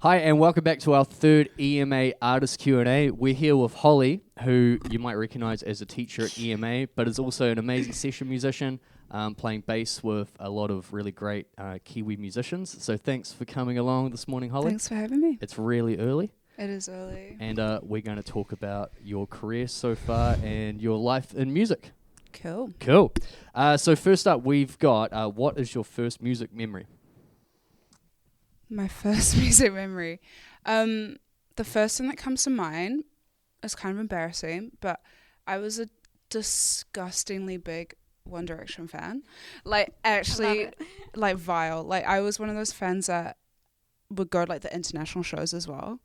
Hi, and welcome back to our third EMA Artist Q&A. We're here with Holly, who you might recognise as a teacher at EMA, but is also an amazing session musician, playing bass with a lot of really great Kiwi musicians. So thanks for coming along this morning, Holly. Thanks for having me. It's really early. It is early. And we're going to talk about your career so far and your life in music. Cool. Cool. So first up, we've got, what is your first music memory? My first music memory. The first thing that comes to mind is kind of embarrassing, but I was a disgustingly big One Direction fan. Like, actually, like, vile. Like, I was one of those fans that would go to, like, the international shows as well.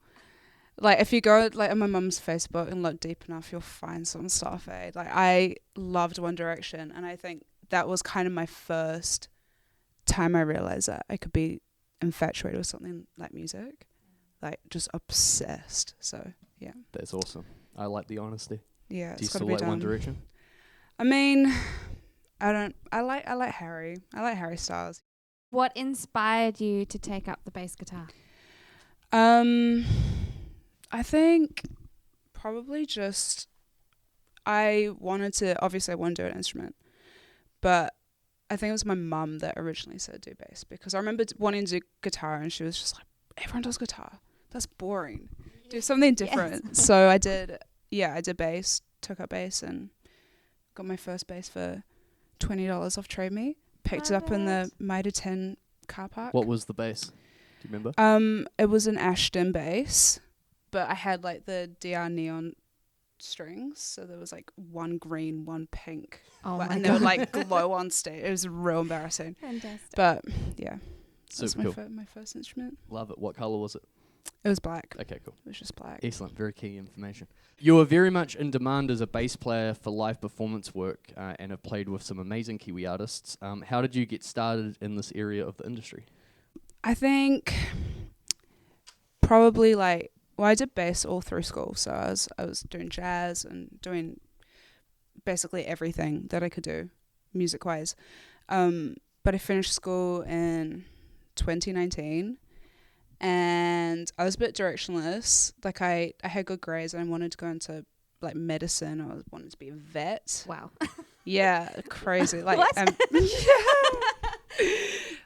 Like, if you go, like, on my mum's Facebook and look deep enough, you'll find some stuff, eh? Like, I loved One Direction, and I think that was kind of my first time I realised that I could be infatuated with something like music, like just obsessed. So yeah, That's awesome. I like the honesty. yeah. Do you It's got still to be like done. One Direction? I mean, I like Harry. I like Harry Styles. What inspired you to take up the bass guitar? I think probably just I wanted to do an instrument, but I think it was my mum that originally said do bass, because I remember wanting to do guitar and she was just like, everyone does guitar. That's boring. Do something different. Yes. So I did bass, took up bass and got my first bass for $20 off Trade Me. Picked it up in the Mitre 10 car park. What was the bass? Do you remember? It was an Ashton bass, but I had like the DR neon strings, so there was like one green, one pink. Oh my And god! they would like glow on stage. It was real embarrassing. Fantastic. But yeah, that's Super cool. my first instrument. Love it. What colour was it? It was black. Okay, cool. It was just black. Excellent. Very key information. You are very much in demand as a bass player for live performance work and have played with some amazing Kiwi artists. How did you get started in this area of the industry? I think probably I did bass all through school. So I was doing jazz and doing basically everything that I could do music wise. But I finished school in 2019 and I was a bit directionless. Like I had good grades and I wanted to go into like medicine. I wanted to be a vet. Wow. Yeah, crazy. Like, What?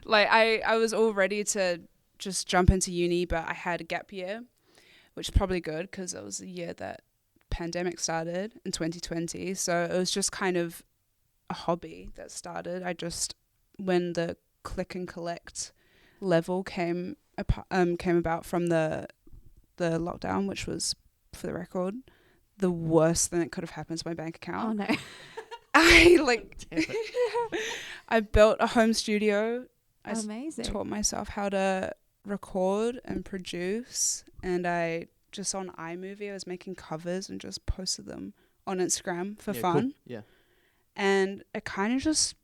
like I was all ready to just jump into uni, but I had a gap year, which is probably good because it was the year that pandemic started in 2020. So it was just kind of a hobby that started. When the click and collect level came about from the lockdown, which was, for the record, the worst thing that could have happened to my bank account. Oh no. I built a home studio. I Amazing. taught myself how to record and produce, and I just on iMovie I was making covers and just posted them on Instagram for fun. Cool. Yeah. And it kind of just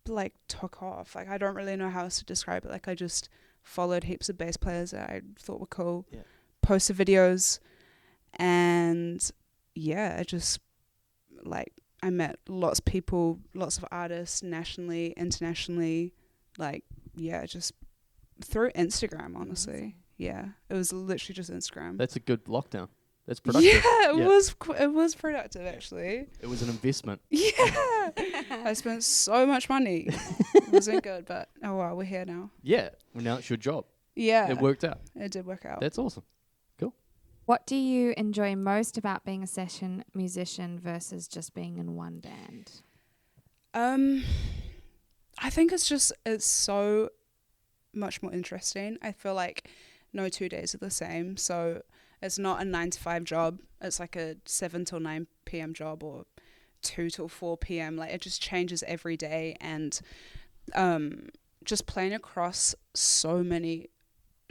like took off. Like I don't really know how else to describe it. Like I just followed heaps of bass players that I thought were cool, posted videos, and yeah, it just like I met lots of people, lots of artists, nationally, internationally, like yeah, just through Instagram, honestly. Amazing. Yeah, it was literally just Instagram. That's a good lockdown. That's productive. Yeah, it was productive actually. It was an investment. Yeah, I spent so much money. It wasn't good, but oh well, we're here now. Yeah. Well, now it's your job. Yeah, It worked out. It did work out. That's awesome. What do you enjoy most about being a session musician versus just being in one band? I think it's so much more interesting. I feel like no 2 days are the same. So it's not a 9 to 5 job. It's like a 7 till 9 p.m. job or 2 till 4 p.m. Like it just changes every day, and just playing across so many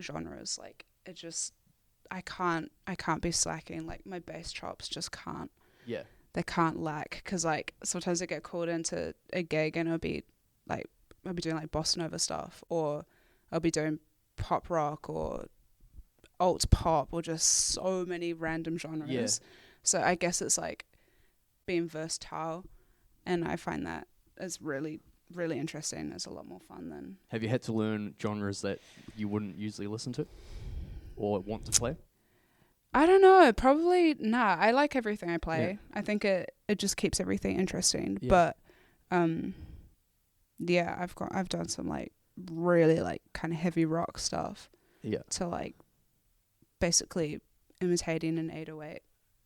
genres. Like it just, I can't be slacking. Like my bass chops just can't. Yeah. They can't lack, because like sometimes I get called into a gig and I'll be doing like bossa nova stuff, or I'll be doing pop rock or alt pop, or just so many random genres. Yeah. So I guess it's like being versatile, and I find that is really, really interesting. It's a lot more fun than Have you had to learn genres that you wouldn't usually listen to? or want to play? I don't know. Probably nah. I like everything I play. I think it just keeps everything interesting. Yeah. But yeah, I've done some like really like kind of heavy rock stuff Yeah. to like basically imitating an 808.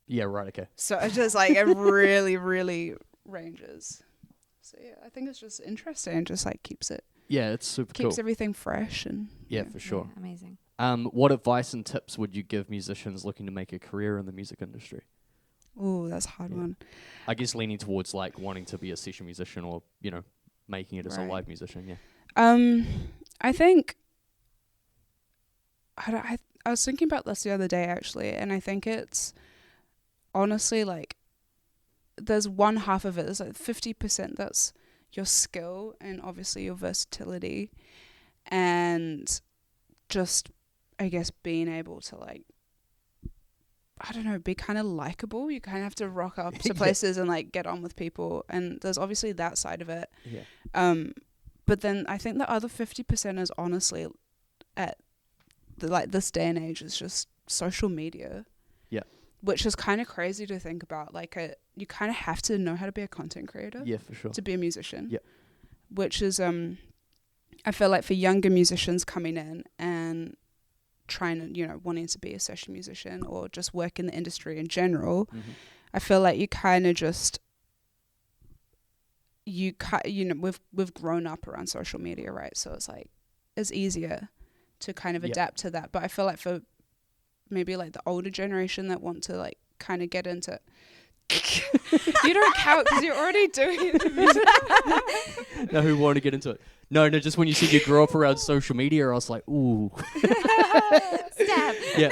Yeah, right, okay. So it's just like it really, really ranges. So yeah, I think it's just interesting. Just like keeps Yeah, it's super cool. everything fresh and Yeah, for sure. Yeah, amazing. What advice and tips would you give musicians looking to make a career in the music industry? Oh, that's a hard Yeah. one. I guess leaning towards like wanting to be a session musician or, you know, making it as a Right. live musician, yeah. I think I was thinking about this the other day actually, and I think it's honestly like there's one half of it. There's like 50% that's your skill and obviously your versatility, and just I guess being able to like I don't know, be kind of likable. You kind of have to rock up to Yeah. places and like get on with people, and there's obviously that side of it. Yeah. But then I think the other 50% is honestly at like this day and age is just social media. Yeah. Which is kind of crazy to think about. Like you kind of have to know how to be a content creator Yeah, for sure. to be a musician. Yeah. Which is I feel like for younger musicians coming in and trying to, you know, wanting to be a session musician or just work in the industry in general, I feel like you kind of just you know we've grown up around social media, right? So it's like it's easier to kind of adapt to that. But I feel like for maybe like the older generation that want to like kind of get into you don't count because you're already doing it. No, who want to get into it? No, just when you said you grew up around social media, I was like, ooh. Stab. Yeah.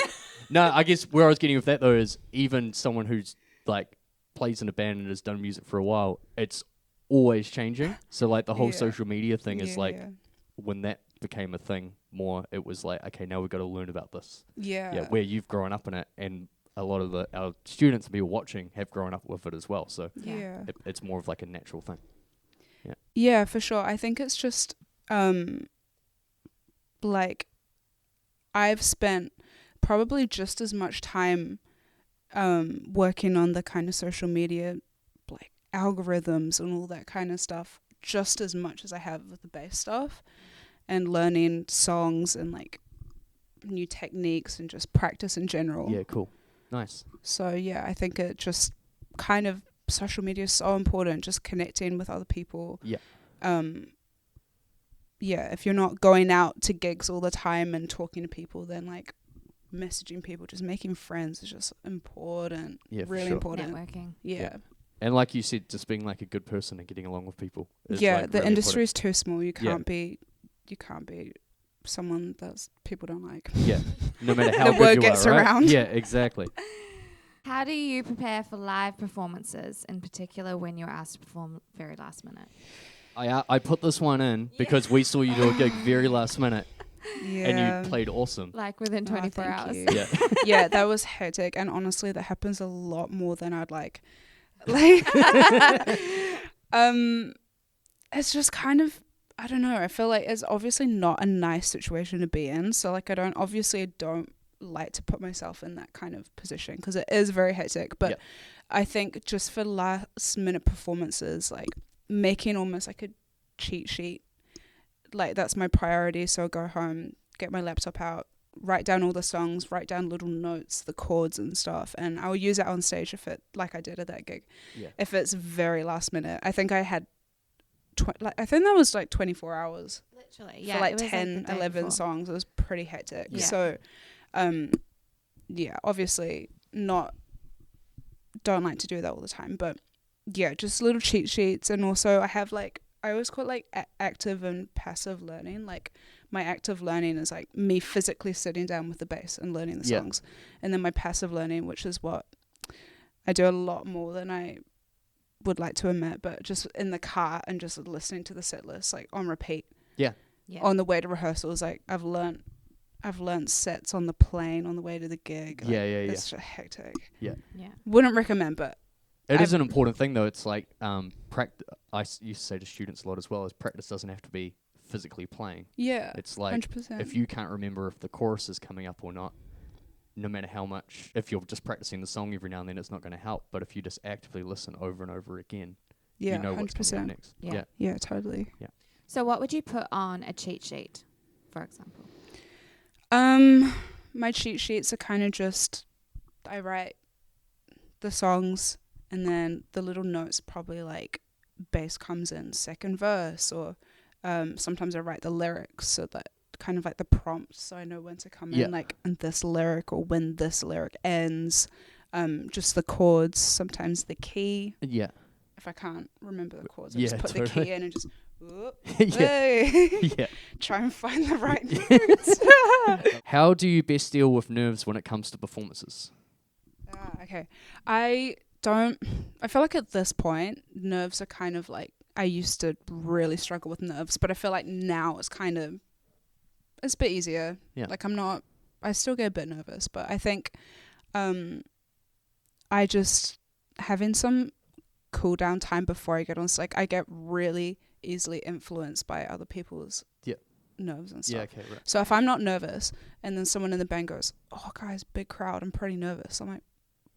No, I guess where I was getting with that though is even someone who's like plays in a band and has done music for a while, it's always changing. So like the whole Yeah. social media thing is like Yeah. when that became a thing more, it was like, okay, now we've got to learn about this. Yeah. Yeah, where you've grown up in it, and a lot of our students and people watching have grown up with it as well. So Yeah. it's more of like a natural thing. Yeah, for sure. I think it's just like I've spent probably just as much time working on the kind of social media like algorithms and all that kind of stuff just as much as I have with the bass stuff and learning songs and like new techniques and just practice in general. Yeah, cool. Nice. So yeah, I think it just kind of social media is so important, just connecting with other people. Yeah. Yeah, if you're not going out to gigs all the time and talking to people, then like messaging people, just making friends is just important. Yeah, for really sure. important. Networking. Yeah. And like you said, just being like a good person and getting along with people. Is Yeah, like the really industry important. is too small. You can't be someone that people don't like. Yeah, no matter how The good word you gets are, right? around. Yeah, exactly. How do you prepare for live performances, in particular when you're asked to perform very last minute? I put this one in because we saw you do a gig very last minute Yeah. and you played awesome. Like within Oh, 24 thank hours? you. Yeah. Yeah, that was hectic, and honestly, that happens a lot more than I'd like. Like, it's just kind of, I don't know. I feel like it's obviously not a nice situation to be in. So like, I don't like to put myself in that kind of position because it is very hectic. But Yeah. I think just for last minute performances, like making almost like a cheat sheet, like that's my priority. So I'll go home, get my laptop out, write down all the songs, write down little notes, the chords and stuff, and I'll use it on stage if it, like I did at that gig. Yeah. If it's very last minute, I think I had, I think that was like 24 hours Literally, for like it was 10, the day 11 before. songs. It was pretty hectic. Yeah. So, yeah, obviously don't like to do that all the time, but yeah, just little cheat sheets. And also I have like, I always call it like active and passive learning. Like my active learning is like me physically sitting down with the bass and learning the Yeah. songs. And then my passive learning, which is what I do a lot more than I would like to admit, but just in the car and just listening to the set list like on repeat. Yeah. On the way to rehearsals, like I've learnt sets on the plane on the way to the gig. Like, Yeah. It's just hectic. Yeah. Wouldn't recommend, but It is an important thing though. It's like I used to say to students a lot as well, is practice doesn't have to be physically playing. yeah, It's like 100%. if you can't remember if the chorus is coming up or not, no matter how much, if you're just practicing the song every now and then, it's not going to help. But if you just actively listen over and over again, Yeah, you know what's coming up 100%. next. Yeah. Yeah, totally. So what would you put on a cheat sheet, for example? My cheat sheets are kind of just, I write the songs and then the little notes, probably like bass comes in second verse, or sometimes I write the lyrics, so that kind of like the prompts, so I know when to come in, like in this lyric or when this lyric ends. Just the chords, sometimes the key. Yeah. If I can't remember the chords, I Yeah, just put totally. the key in and just Yeah. hey. Yeah. Try and find the right notes. How do you best deal with nerves when it comes to performances? Okay. I feel like at this point, nerves are kind of like, I used to really struggle with nerves, but I feel like now it's a bit easier. Yeah. Like I still get a bit nervous, but I think I just having some cool down time before I get on stage, like I get really easily influenced by other people's nerves and stuff. Yeah, okay, right. So if I'm not nervous and then someone in the band goes, "Oh guys, big crowd, I'm pretty nervous," I'm like,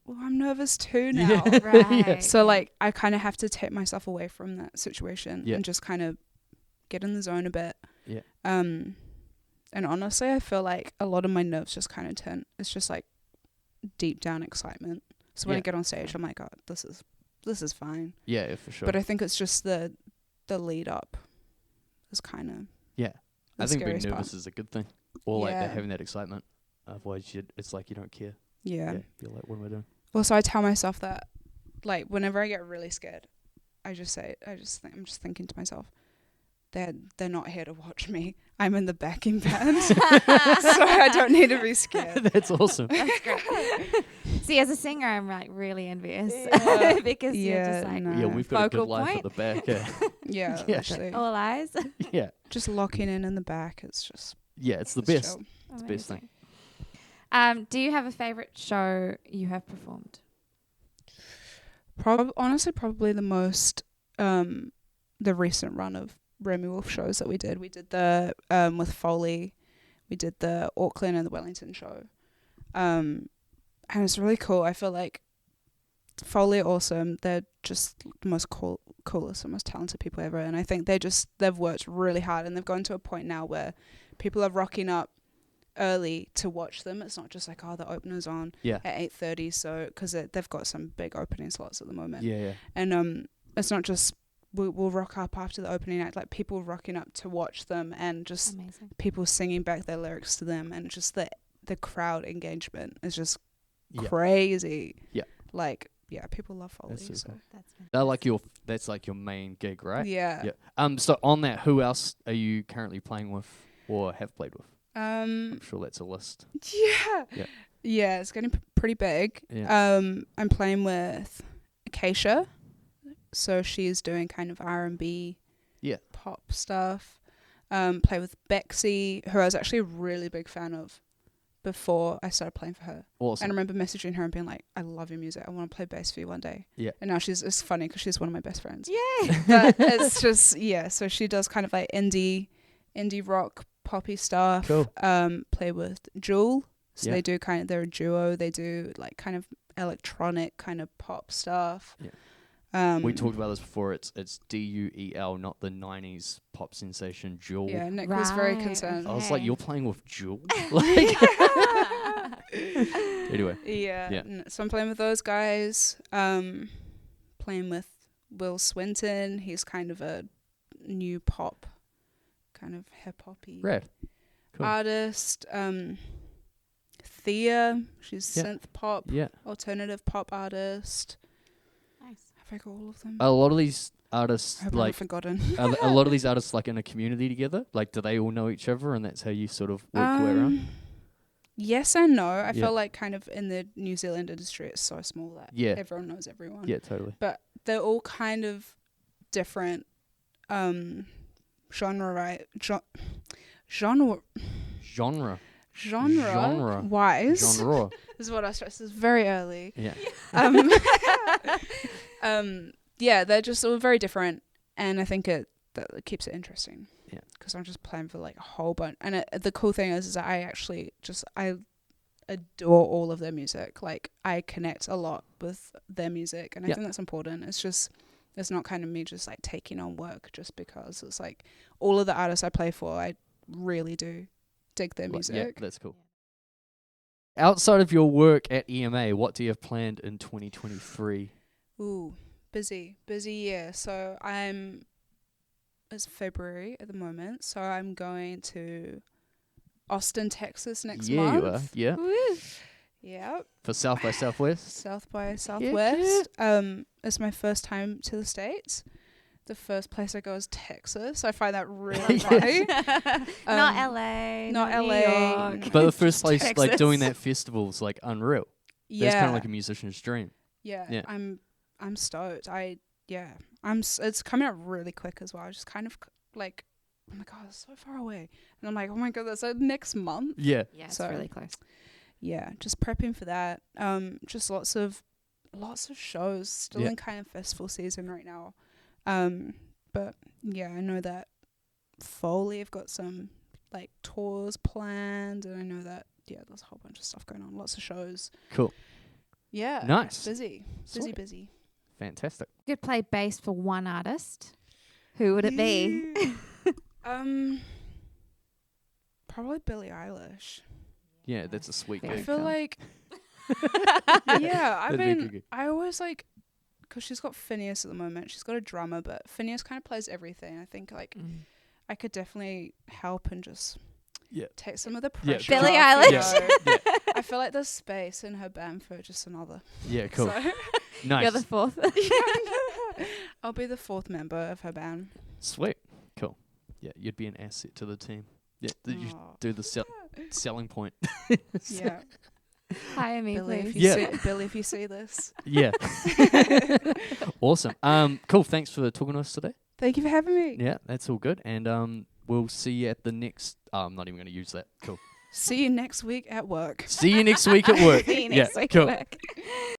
well, I'm nervous too now. Yeah. Right. So like I kind of have to take myself away from that situation Yeah. and just kind of get in the zone a bit. Yeah. And honestly, I feel like a lot of my nerves just kind of turn. It's just like deep down excitement. So when I Yeah. get on stage, I'm like, oh, this is fine. Yeah, for sure. But I think it's just the lead up is kind of I think being scariest nervous part. is a good thing. Or like Yeah. having that excitement. Otherwise, it's like you don't care. Yeah. You're like, what am I doing? Well, so I tell myself that, like, whenever I get really scared, I'm just thinking to myself, they're not here to watch me. I'm in the backing band, so I don't need to be scared. That's awesome. That's great. See, as a singer, I'm like really envious Yeah. because you're just like no. Yeah, we've got a good Focal life point. at the back. Yeah, Yeah. literally. all eyes. Yeah. Just locking in the back. It's just Yeah, it's the it's best. chill. It's the best thing. Do you have a favorite show you have performed? Honestly, probably the most the recent run of Remy Wolf shows that we did. We did the with Foley, we did the Auckland and the Wellington show, and it's really cool. I feel like Foley are awesome. They're just the most coolest and most talented people ever, and I think they've worked really hard, and they've gone to a point now where people are rocking up early to watch them. It's not just like, oh, the opener's on Yeah. at 8:30, so because they've got some big opening slots at the moment. Yeah, yeah. And it's not just we'll rock up after the opening act, like people rocking up to watch them, and just Amazing. people singing back their lyrics to them, and just the crowd engagement is just Yeah. crazy. Yeah. Like, yeah, people love Foley. That's so So. cool. That's fantastic. That's like your main gig, right? Yeah. Yeah. So on that, who else are you currently playing with or have played with? I'm Um. sure that's a list. Yeah. Yeah. Yeah. It's getting pretty big. Yeah. I'm playing with Acacia, so she's doing kind of R&B, Yeah. pop stuff. Play with Bexy, who I was actually a really big fan of before I started playing for her. Awesome. And I remember messaging her and being like, I love your music. I want to play bass for you one day. Yeah. And now it's funny because she's one of my best friends. Yay! But it's just, yeah. So she does kind of like indie rock, poppy stuff. Cool. Play with Jewel. So Yeah. they do they're a duo. They do like kind of electronic kind of pop stuff. Yeah. We talked about this before. It's Duel, not the 90s pop sensation Jewel. Yeah, Nick was very Right, concerned. I was okay. like, you're playing with Jewel? Like, anyway. Yeah. Yeah. So I'm playing with those guys. Playing with Will Swinton. He's kind of a new pop, kind of hip hoppy Rad. Cool. artist. Thea. She's Yeah. synth pop, Yeah. alternative pop artist. Nice. Have I got all of them? A lot of these artists, I hope I like, haven't forgotten. a lot of these artists, like, in a community together? Like, do they all know each other and that's how you sort of work your way around? Yes and no. I Yeah. feel like kind of in the New Zealand industry, it's so small that Yeah. everyone knows everyone. Yeah, totally. But they're all kind of different genre, right? Genre Genre. wise Genre. is what I stress. Is very early. Yeah. Yeah, they're just all very different, and I think that it keeps it interesting. Yeah. Because I'm just playing for like a whole bunch, and the cool thing is that I actually I adore all of their music. Like, I connect a lot with their music, and I Yeah. think that's important. It's not kind of me just like taking on work just because. It's like all of the artists I play for, I really do dig their Like, yeah, music. that's cool. Outside of your work at EMA, what do you have planned in 2023? Ooh, busy year. So it's February at the moment, so I'm going to Austin, Texas next yeah, month. you are. Yeah, Woo. Yeah, for South by Southwest. South by Southwest. It's my first time to the States. The first place I go is Texas. I find that really funny. Not LA. not New LA. York. But the first place, like Texas. doing that festival is like unreal. Yeah, That's kind of like a musician's dream. yeah. Yeah. I'm stoked. It's coming up really quick as well. I just kind of like, oh my god, it's so far away, and I'm like, oh my god, that's next month. Yeah. Yeah, it's So- really close. Yeah, just prepping for that. Just lots of shows. Still Yeah. in kind of festival season right now. But yeah, I know that Foley have got some like tours planned, and I know that there's a whole bunch of stuff going on. Lots of shows. Cool. Yeah. Nice. Busy. Sweet. Busy. Fantastic. You could play bass for one artist. Who would it be? Probably Billie Eilish. Yeah, that's a sweet Very I gig. feel cool. like yeah, That'd be a good gig. I always like, because she's got Phineas at the moment. She's got a drummer, but Phineas kind of plays everything. I think like I could definitely help and just Yeah. take some of the Yeah, pressure. Billie off, you Eilish. know. Yeah. I feel like there's space in her band for just another. Yeah, cool. So Nice. You're the fourth. I'll be the fourth member of her band. Sweet. Cool. Yeah, you'd be an asset to the team. Yeah, you should Aw. do the selling point. Yeah, Hire me, Billy, please. if you Yeah. see Billy, if you see this, Yeah. Awesome. Cool. Thanks for talking to us today. thank you for having me. Yeah, that's all good. And we'll see you at the next. I'm not even going to use that. Cool. See you next week at work. See you next week at work. See you Yeah, next week cool. at work.